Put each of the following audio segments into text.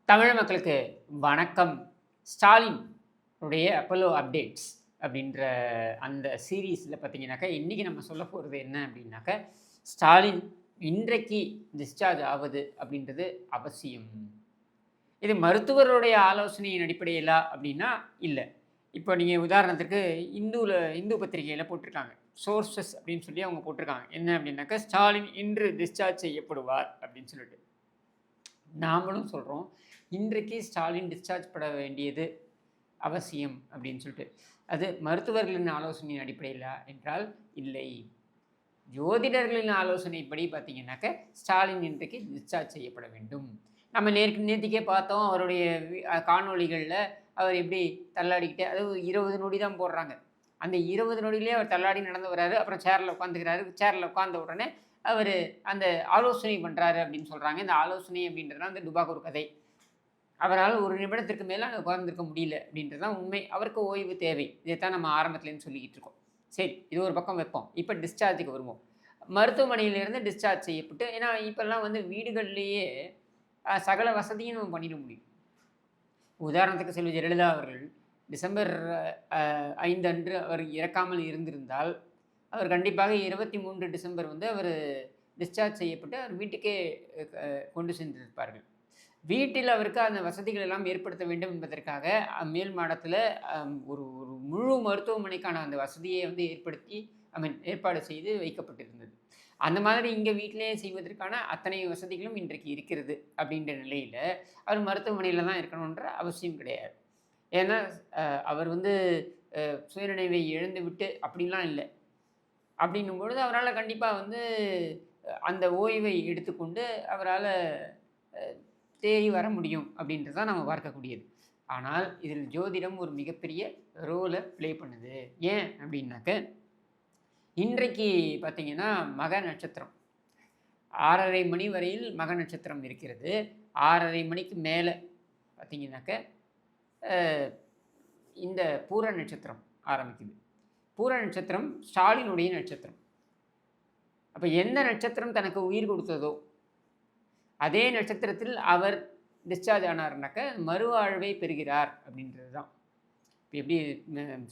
தமிழ் மக்களுக்கு வணக்கம். ஸ்டாலின் உடைய அப்போலோ அப்டேட்ஸ் அப்படின்ற அந்த சீரீஸில் பார்த்தீங்கன்னாக்கா, இன்றைக்கி நம்ம சொல்ல போகிறது என்ன அப்படின்னாக்கா, ஸ்டாலின் இன்றைக்கு டிஸ்சார்ஜ் ஆவது அப்படின்றது அவசியம். இது மருத்துவருடைய ஆலோசனையின் அடிப்படையிலா அப்படின்னா இல்லை. இப்போ நீங்கள் உதாரணத்துக்கு இந்து பத்திரிகையில் போட்டிருக்காங்க. சோர்சஸ் அப்படின்னு சொல்லி அவங்க போட்டிருக்காங்க. என்ன அப்படின்னாக்கா, ஸ்டாலின் இன்று டிஸ்சார்ஜ் செய்யப்படுவார் அப்படின்னு சொல்லிட்டு. நாமளும் சொல்கிறோம், இன்றைக்கு ஸ்டாலின் டிஸ்சார்ஜ் பட வேண்டியது அவசியம் அப்படின்னு சொல்லிட்டு. அது மருத்துவர்களின் ஆலோசனையின் அடிப்படையில் என்றால் இல்லை. ஜோதிடர்களின் ஆலோசனைப்படி பார்த்தீங்கன்னாக்க ஸ்டாலின் இன்றைக்கு டிஸ்சார்ஜ் செய்யப்பட வேண்டும். நம்ம நேற்றுக்கே பார்த்தோம் அவருடைய காணொளிகளில் அவர் எப்படி தள்ளாடிக்கிட்டே, அது 20 நொடி தான் போடுறாங்க. அந்த 20 நொடியிலே அவர் தள்ளாடி நடந்து வர்றாரு. அப்புறம் சேரில் உட்காந்துக்கிறாரு. சேரில் உட்காந்த உடனே அவர் அந்த ஆலோசனை பண்ணுறாரு அப்படின்னு சொல்கிறாங்க. இந்த ஆலோசனை அப்படின்றதுனா அந்த டுபாக் ஒரு கதை. அவரால் ஒரு நிமிடத்திற்கு மேலே அங்கே உட்கார்ந்துருக்க முடியல அப்படின்றது தான் உண்மை. அவருக்கு ஓய்வு தேவை. இதைத்தான் நம்ம ஆரம்பத்துலேருந்து சொல்லிக்கிட்டு இருக்கோம். சரி, இது ஒரு பக்கம் வைப்போம். இப்போ டிஸ்சார்ஜுக்கு வருவோம். மருத்துவமனையிலேருந்து டிஸ்சார்ஜ் செய்யப்பட்டு, ஏன்னா இப்போல்லாம் வந்து வீடுகள்லேயே சகல வசதியும் நம்ம பண்ணிட முடியும். உதாரணத்துக்கு செல்வி ஜெயலலிதா அவர்கள் டிசம்பர் 5 அன்று அவர் இறக்காமல் இருந்திருந்தால், அவர் கண்டிப்பாக 23 டிசம்பர் வந்து அவர் டிஸ்சார்ஜ் செய்யப்பட்டு அவர் வீட்டுக்கே கொண்டு சென்றிருப்பார்கள். வீட்டில் அவருக்கு அந்த வசதிகள் எல்லாம் ஏற்படுத்த வேண்டும் என்பதற்காக மேல் மாடத்தில் ஒரு ஒரு முழு மருத்துவமனைக்கான அந்த வசதியை வந்து ஏற்பாடு செய்து வைக்கப்பட்டிருந்தது. அந்த மாதிரி இங்கே வீட்டிலேயே செய்வதற்கான அத்தனை வசதிகளும் இன்றைக்கு இருக்கிறது. அப்படின்ற நிலையில் அவர் மருத்துவமனையில் தான் இருக்கணுன்ற அவசியம் கிடையாது. ஏன்னா அவர் வந்து சுயநினைவை இழந்து விட்டு அப்படின்லாம் இல்லை. அப்படின்னும் பொழுது அவரால் கண்டிப்பாக வந்து அந்த ஓய்வை எடுத்துக்கொண்டு அவரால் தேறி வர முடியும் அப்படின்றது தான் நம்ம பார்க்கக்கூடியது. ஆனால் இதில் ஜோதிடம் ஒரு மிகப்பெரிய ரோலை ப்ளே பண்ணுது. ஏன் அப்படின்னாக்க, இன்றைக்கு பார்த்தீங்கன்னா மக நட்சத்திரம் 6:30 மணி வரையில் மக நட்சத்திரம் இருக்கிறது. 6:30 மணிக்கு மேலே பார்த்தீங்கன்னாக்க இந்த பூர நட்சத்திரம் ஆரம்பிக்குது. பூர நட்சத்திரம் ஸ்டாலினுடைய நட்சத்திரம். அப்போ எந்த நட்சத்திரம் தனக்கு உயிர் கொடுத்ததோ அதே நட்சத்திரத்தில் அவர் டிஸ்சார்ஜ் ஆனார்னாக்க மறுவாழ்வை பெறுகிறார் அப்படின்றது தான். இப்போ எப்படி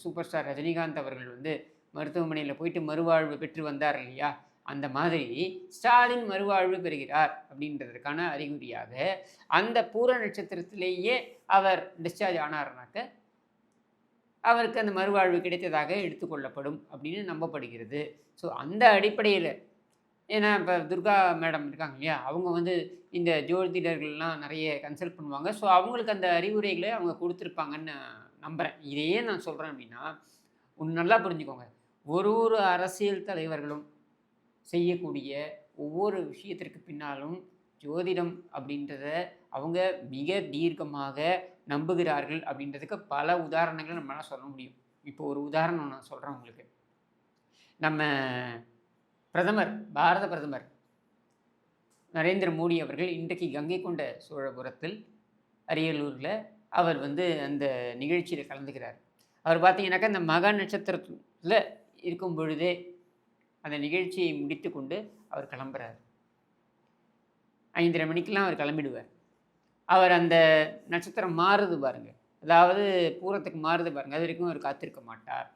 சூப்பர் ஸ்டார் ரஜினிகாந்த் அவர்கள் வந்து மருத்துவமனையில் போயிட்டு மறுவாழ்வு பெற்று வந்தார் இல்லையா, அந்த மாதிரி ஸ்டாலின் மறுவாழ்வு பெறுகிறார் அப்படின்றதுக்கான அறிகுறியாக அந்த பூர நட்சத்திரத்திலேயே அவர் டிஸ்சார்ஜ் ஆனார்னாக்க அவருக்கு அந்த மறுவாழ்வு கிடைத்ததாக எடுத்துக்கொள்ளப்படும் அப்படின்னு நம்பப்படுகிறது. ஸோ அந்த அடிப்படையில், ஏன்னா இப்போ துர்கா மேடம் இருக்காங்க இல்லையா, அவங்க வந்து இந்த ஜோதிடர்கள்லாம் நிறைய கன்சல்ட் பண்ணுவாங்க. ஸோ அவங்களுக்கு அந்த அறிவுரைகளை அவங்க கொடுத்துருப்பாங்கன்னு நான் நம்புகிறேன். இதையே நான் சொல்கிறேன் அப்படின்னா, ஒன்று நல்லா புரிஞ்சுக்கோங்க. ஒரு அரசியல் தலைவர்களும் செய்யக்கூடிய ஒவ்வொரு விஷயத்திற்கு பின்னாலும் ஜோதிடம் அப்படின்றத அவங்க மிக தீர்க்கமாக நம்புகிறார்கள் அப்படின்றதுக்கு பல உதாரணங்களை நம்மளால் சொல்ல முடியும். இப்போ ஒரு உதாரணம் நான் சொல்கிறேன் உங்களுக்கு. நம்ம பாரத பிரதமர் நரேந்திர மோடி அவர்கள் இன்றைக்கு கங்கை கொண்ட சோழபுரத்தில் அரியலூரில் அவர் வந்து அந்த நிகழ்ச்சியில் கலந்துக்கிறார். அவர் பார்த்தீங்கன்னாக்கா இந்த மக நட்சத்திரத்தில் இருக்கும் பொழுதே அந்த நிகழ்ச்சியை முடித்து கொண்டு அவர் கிளம்புறார். 5:30 மணிக்கெலாம் அவர் கிளம்பிடுவார். அவர் அந்த நட்சத்திரம் மாறுது பாருங்கள், அதாவது பூரத்துக்கு மாறுது பாருங்கள், அது வரைக்கும் அவர் காத்திருக்க மாட்டார்.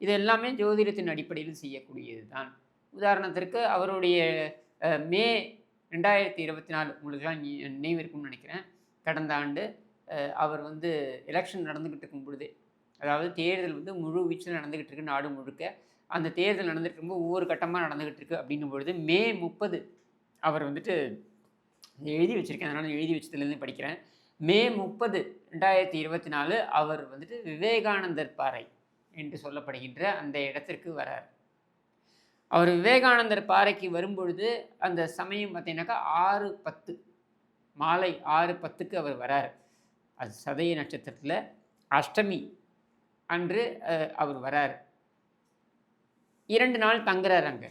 இது எல்லாமே ஜோதிடத்தின் அடிப்படையில் செய்யக்கூடியது தான். உதாரணத்திற்கு அவருடைய மே 2024 உங்களுக்கெல்லாம் நினைவு இருக்கும்னு நினைக்கிறேன். கடந்த ஆண்டு அவர் வந்து எலெக்ஷன் நடந்துக்கிட்டு இருக்கும் பொழுதே, அதாவது தேர்தல் வந்து முழு வீச்சில் நடந்துக்கிட்டு இருக்கு நாடு முழுக்க. அந்த தேர்தல் நடந்துகிட்டு இருக்கும்போது ஒவ்வொரு கட்டமாக நடந்துக்கிட்டு இருக்கு அப்படின்னும் பொழுது மே 30 அவர் வந்துட்டு எழுதி வச்சுருக்கேன், அதனால் எழுதி வச்சதுலேருந்து படிக்கிறேன். மே 30, 2024 அவர் வந்துட்டு விவேகானந்தர் பாறை என்று சொல்லப்படுகின்ற அந்த இடத்திற்கு வரார். அவர் விவேகானந்தர் பாறைக்கு வரும்பொழுது அந்த சமயம் பார்த்தீங்கன்னாக்கா 6:10 மாலை 6:10க்கு அவர் வரார். அது சதய நட்சத்திரத்தில் அஷ்டமி அன்று அவர் வரார். 2 நாள் தங்குறார் அங்கே.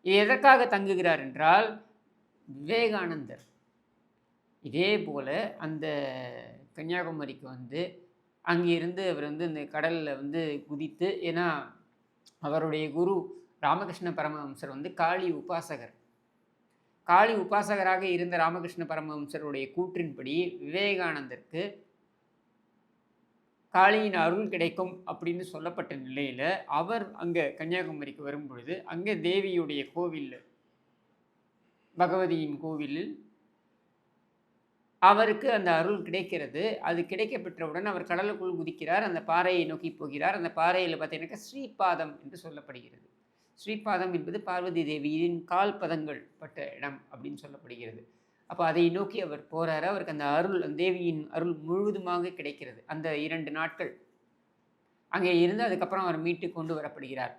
இது எதற்காக தங்குகிறார் என்றால், விவேகானந்தர் இதே போல் அந்த கன்னியாகுமரிக்கு வந்து அங்கிருந்து அவர் வந்து இந்த கடலில் வந்து குதித்து, ஏன்னா அவருடைய குரு ராமகிருஷ்ண பரமஹம்சர் வந்து காளி உபாசகர். காளி உபாசகராக இருந்த ராமகிருஷ்ண பரமஹம்சருடைய கூற்றின்படி விவேகானந்தருக்கு காளியின் அருள் கிடைக்கும் அப்படின்னு சொல்லப்பட்ட நிலையில் அவர் அங்கே கன்னியாகுமரிக்கு வரும் பொழுது அங்கே தேவியுடைய கோவில், பகவதியின் கோவிலில் அவருக்கு அந்த அருள் கிடைக்கிறது. அது கிடைக்க பெற்றவுடன் அவர் கடலுக்குள் குதிக்கிறார். அந்த பாறையை நோக்கி போகிறார். அந்த பாறையில் பார்த்தீங்கன்னாக்கா ஸ்ரீபாதம் என்று சொல்லப்படுகிறது. ஸ்ரீபாதம் என்பது பார்வதி தேவியின் கால் பதங்கள் பட்ட இடம் அப்படின்னு சொல்லப்படுகிறது. அப்போ அதை நோக்கி அவர் போகிறாரு. அவருக்கு அந்த அருள், அந்த தேவியின் அருள் முழுவதுமாக கிடைக்கிறது. அந்த 2 நாட்கள் அங்கே இருந்து அதுக்கப்புறம் அவர் மீட்டு கொண்டு வரப்படுகிறார்.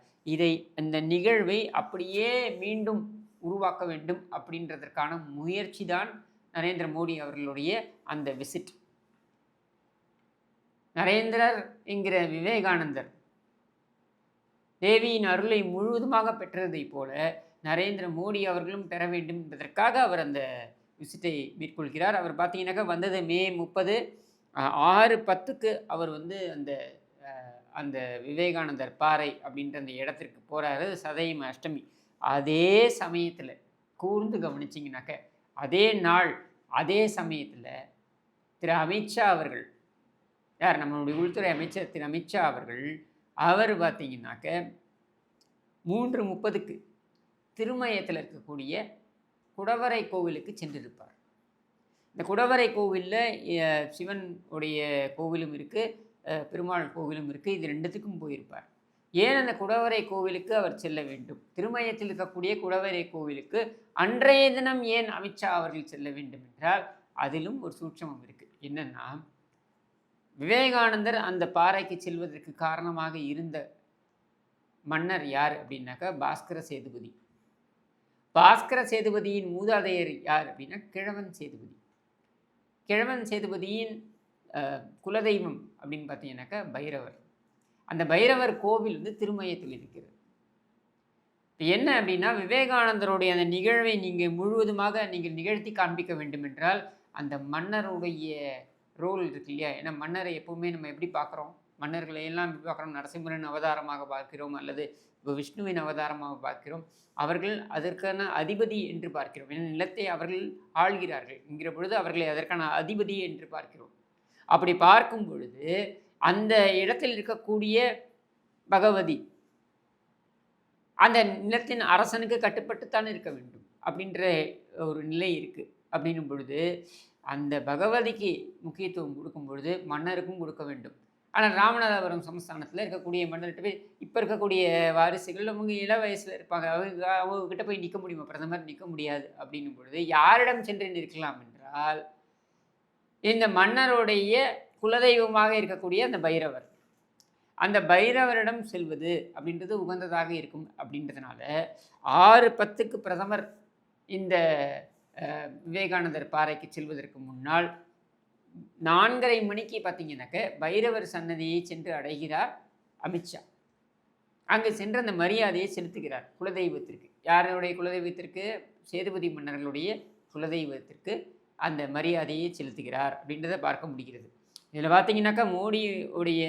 இந்த நிகழ்வை அப்படியே மீண்டும் உருவாக்க வேண்டும் அப்படின்றதற்கான முயற்சி தான் நரேந்திர மோடி அவர்களுடைய அந்த விசிட். நரேந்திரர் என்கிற விவேகானந்தர் தேவியின் அருளை முழுவதுமாக பெற்றதை போல நரேந்திர மோடி அவர்களும் பெற வேண்டும் என்பதற்காக அவர் அந்த விசிட்டை மேற்கொள்கிறார். அவர் பார்த்தீங்கன்னாக்கா வந்தது மே 30, 6:10க்கு அவர் வந்து அந்த விவேகானந்தர் பாறை அப்படின்ற அந்த இடத்திற்கு போகிறாரு. சதயம் அஷ்டமி. அதே சமயத்தில் கூர்ந்து கவனிச்சிங்கனாக்க அதே நாள் அதே சமயத்தில் திரு அமித்ஷா அவர்கள், யார் நம்மளுடைய உள்துறை அமைச்சர் திரு அமித்ஷா அவர்கள், அவர் பார்த்தீங்கன்னாக்க 3:30க்கு திருமயத்தில் இருக்கக்கூடிய குடவரை கோவிலுக்கு சென்றிருப்பார். இந்த குடவரை கோவிலில் சிவன் உடைய கோவிலும் இருக்குது, பெருமாள் கோவிலும் இருக்குது. இது 2த்துக்கும் போயிருப்பார். ஏன் அந்த குடவரை கோவிலுக்கு அவர் செல்ல வேண்டும்? திருமயத்தில் இருக்கக்கூடிய குடவரை கோவிலுக்கு அன்றைய தினம் ஏன் அமித்ஷா அவர்கள் செல்ல வேண்டும் என்றால் அதிலும் ஒரு சூட்சமம் இருக்குது. என்னென்னா, விவேகானந்தர் அந்த பாறைக்கு செல்வதற்கு காரணமாக இருந்த மன்னர் யார் அப்படின்னாக்கா பாஸ்கர சேதுபதி. பாஸ்கர சேதுபதியின் மூதாதையர் யார் அப்படின்னா கிழவன் சேதுபதி. கிழவன் சேதுபதியின் குலதெய்வம் அப்படின்னு பார்த்தீங்கன்னாக்கா பைரவர். அந்த பைரவர் கோவில் வந்து திருமயத்தில் இருக்கிறது. என்ன அப்படின்னா, விவேகானந்தருடைய அந்த நிகழ்வை நீங்கள் முழுவதுமாக நீங்கள் நிகழ்த்தி காண்பிக்க வேண்டும் என்றால் அந்த மன்னருடைய ரோல் இருக்கு இல்லையா? ஏன்னா மன்னரை எப்பவுமே நம்ம எப்படி பார்க்குறோம்? மன்னர்களை எல்லாம் எப்படி பார்க்குறோம்? நரசிம்மரின் அவதாரமாக பார்க்கிறோம், அல்லது விஷ்ணுவின் அவதாரமாக பார்க்கிறோம். அவர்கள் அதற்கான அதிபதி என்று பார்க்கிறோம். ஏன்னா நிலத்தை அவர்கள் ஆள்கிறார்கள் என்கிற பொழுது அவர்களை அதற்கான அதிபதி என்று பார்க்கிறோம். அப்படி பார்க்கும் பொழுது அந்த இடத்தில் இருக்கக்கூடிய பகவதி அந்த நிலத்தின் அரசனுக்கு கட்டுப்பட்டுத்தான் இருக்க வேண்டும் அப்படின்ற ஒரு நிலை இருக்குது. அப்படின்னும் பொழுது அந்த பகவதிக்கு முக்கியத்துவம் கொடுக்கும் பொழுது மன்னருக்கும் கொடுக்க வேண்டும். ஆனால் ராமநாதபுரம் சமஸ்தானத்தில் இருக்கக்கூடிய மன்னர்கிட்ட போய் இப்போ இருக்கக்கூடிய வாரிசுகள் அவங்க இள வயசில் இருப்பாங்க, அவங்கக்கிட்ட போய் நிற்க முடியுமா? பிரதமர் நிற்க முடியாது. அப்படின்னும் பொழுது யாரிடம் சென்று நிற்கலாம் என்றால் இந்த மன்னருடைய குலதெய்வமாக இருக்கக்கூடிய அந்த பைரவர், அந்த பைரவரிடம் செல்வது அப்படின்றது உகந்ததாக இருக்கும். அப்படின்றதுனால 6:10க்கு பிரதமர் இந்த விவேகானந்தர் பாறைக்கு செல்வதற்கு முன்னால் 4:30 மணிக்கு பார்த்தீங்கன்னாக்க பைரவர் சன்னதியை சென்று அடைகிறார் அமித்ஷா. அங்கே சென்று அந்த மரியாதையை செலுத்துகிறார் குலதெய்வத்திற்கு. யாருடைய குலதெய்வத்திற்கு? சேதுபதி மன்னர்களுடைய குலதெய்வத்திற்கு அந்த மரியாதையை செலுத்துகிறார் அப்படின்றத பார்க்க முடிகிறது. இதில் பார்த்தீங்கன்னாக்கா மோடியுடைய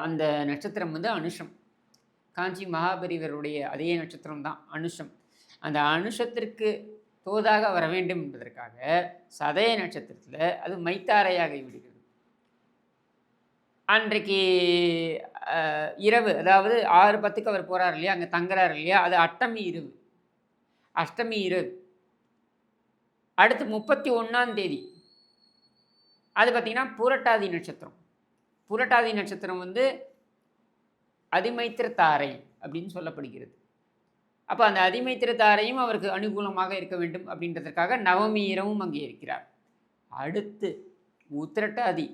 அந்த நட்சத்திரம் வந்து அனுஷம். காஞ்சி மகாபெரிவருடைய அதே நட்சத்திரம் தான் அனுஷம். அந்த அனுஷத்திற்கு தோதாக வர வேண்டும் என்பதற்காக சதய நட்சத்திரத்தில் அது மைத்தாரையாகி விடுகிறது. அன்றைக்கு இரவு, அதாவது 6:10க்கு அவர் போகிறார் இல்லையா, அங்கே தங்குறார் இல்லையா, அது அஷ்டமி இரவு. அஷ்டமி இரவு அடுத்து 31ஆம் தேதி அது பார்த்திங்கன்னா பூரட்டாதி நட்சத்திரம். பூரட்டாதி நட்சத்திரம் வந்து அதிமைத்திர தாரை அப்படின்னு சொல்லப்படுகிறது. அப்போ அந்த அதிமைத்திர தாரையும் அவருக்கு அனுகூலமாக இருக்க வேண்டும் அப்படின்றதுக்காக நவமி இரவும் அங்கே இருக்கிறார். அடுத்து உத்திரட்டாதி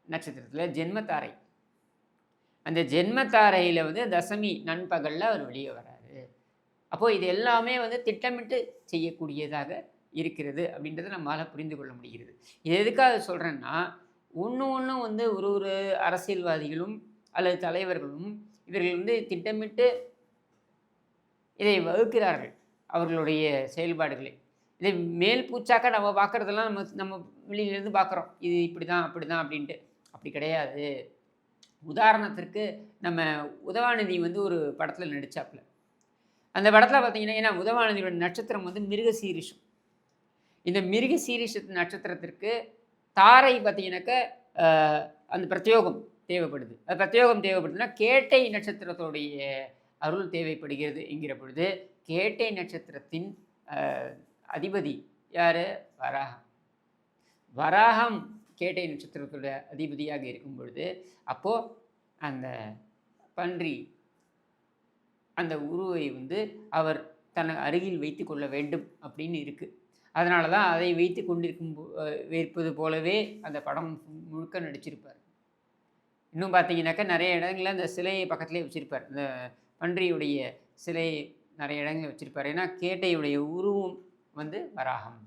நட்சத்திரத்தில் ஜென்மத்தாரை. அந்த ஜென்மத்தாரையில் வந்து தசமி நண்பகலில் அவர் வெளியே வராரு. அப்போது இது எல்லாமே வந்து திட்டமிட்டு செய்யக்கூடியதாக இருக்கிறது அப்படின்றத நம்மளால் புரிந்து கொள்ள முடிகிறது. இது எதுக்காக சொல்கிறேன்னா, ஒன்று வந்து ஒரு அரசியல்வாதிகளும் அல்லது தலைவர்களும் இவர்கள் வந்து திட்டமிட்டு இதை வகுக்கிறார்கள் அவர்களுடைய செயல்பாடுகளை. இதை மேல் பூச்சாக்க நம்ம பார்க்குறதெல்லாம் நம்ம வெளியிலேருந்து பார்க்குறோம், இது இப்படி தான் அப்படி தான் அப்படின்ட்டு. அப்படி கிடையாது. உதாரணத்திற்கு நம்ம உதவாநிதி வந்து ஒரு படத்தில் நடித்தாப்புல. அந்த படத்தில் பார்த்தீங்கன்னா, ஏன்னா உதவாநிதியோட நட்சத்திரம் வந்து மிருகசீரிஷம். இந்த மிருகசீரிஷ நட்சத்திரத்திற்கு தாரை பார்த்தீங்கன்னாக்க அந்த பிரத்யோகம் தேவைப்படுது. அது பிரத்யோகம் தேவைப்படுதுன்னா கேட்டை நட்சத்திரத்தோடைய அருள் தேவைப்படுகிறது என்கிற பொழுது, கேட்டை நட்சத்திரத்தின் அதிபதி யார்? வராகம். வராகம் கேட்டை நட்சத்திரத்தோட அதிபதியாக இருக்கும் பொழுது, அப்போது அந்த பன்றி அந்த உருவை வந்து அவர் தன் அருகில் வைத்து கொள்ள வேண்டும் அப்படின்னு இருக்குது. அதனால தான் அதை வைத்து கொண்டிருக்கும் வைப்பது போலவே அந்த படம் முழுக்க நடிச்சிருப்பார். இன்னும் பார்த்தீங்கன்னாக்கா நிறைய இடங்களில் அந்த சிலையை பக்கத்துலேயே வச்சுருப்பார். இந்த பன்றியுடைய சிலையை நிறைய இடங்களில் வச்சுருப்பார். ஏன்னா கேட்டையுடைய உருவம் வந்து வராகம்.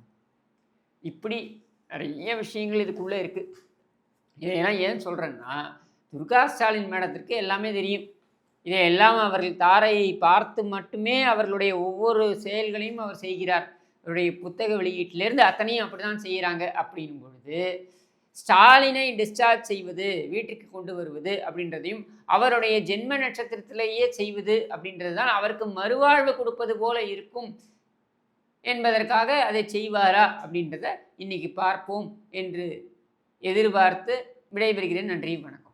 இப்படி நிறைய விஷயங்கள் இதுக்குள்ளே இருக்குது. இதெல்லாம் ஏன் சொல்கிறேன்னா, துர்கா ஸ்டாலின் மேடத்திற்கு எல்லாமே தெரியும். இதையெல்லாம் அவர்கள் தாரையை பார்த்து மட்டுமே அவர்களுடைய ஒவ்வொரு செயல்களையும் அவர் செய்கிறார். அவருடைய புத்தக வெளியீட்டிலேருந்து அத்தனையும் அப்படி தான் செய்கிறாங்க. அப்படின்னும் பொழுது ஸ்டாலினை டிஸ்சார்ஜ் செய்வது, வீட்டுக்கு கொண்டு வருவது அப்படின்றதையும் அவருடைய ஜென்ம நட்சத்திரத்திலேயே செய்வது அப்படின்றது தான் அவருக்கு மறுவாழ்வு கொடுப்பது போல இருக்கும் என்பதற்காக அதை செய்வாரா அப்படின்றத இன்னைக்கு பார்ப்போம் என்று எதிர்பார்த்து விடைபெறுகிறேன். நன்றி, வணக்கம்.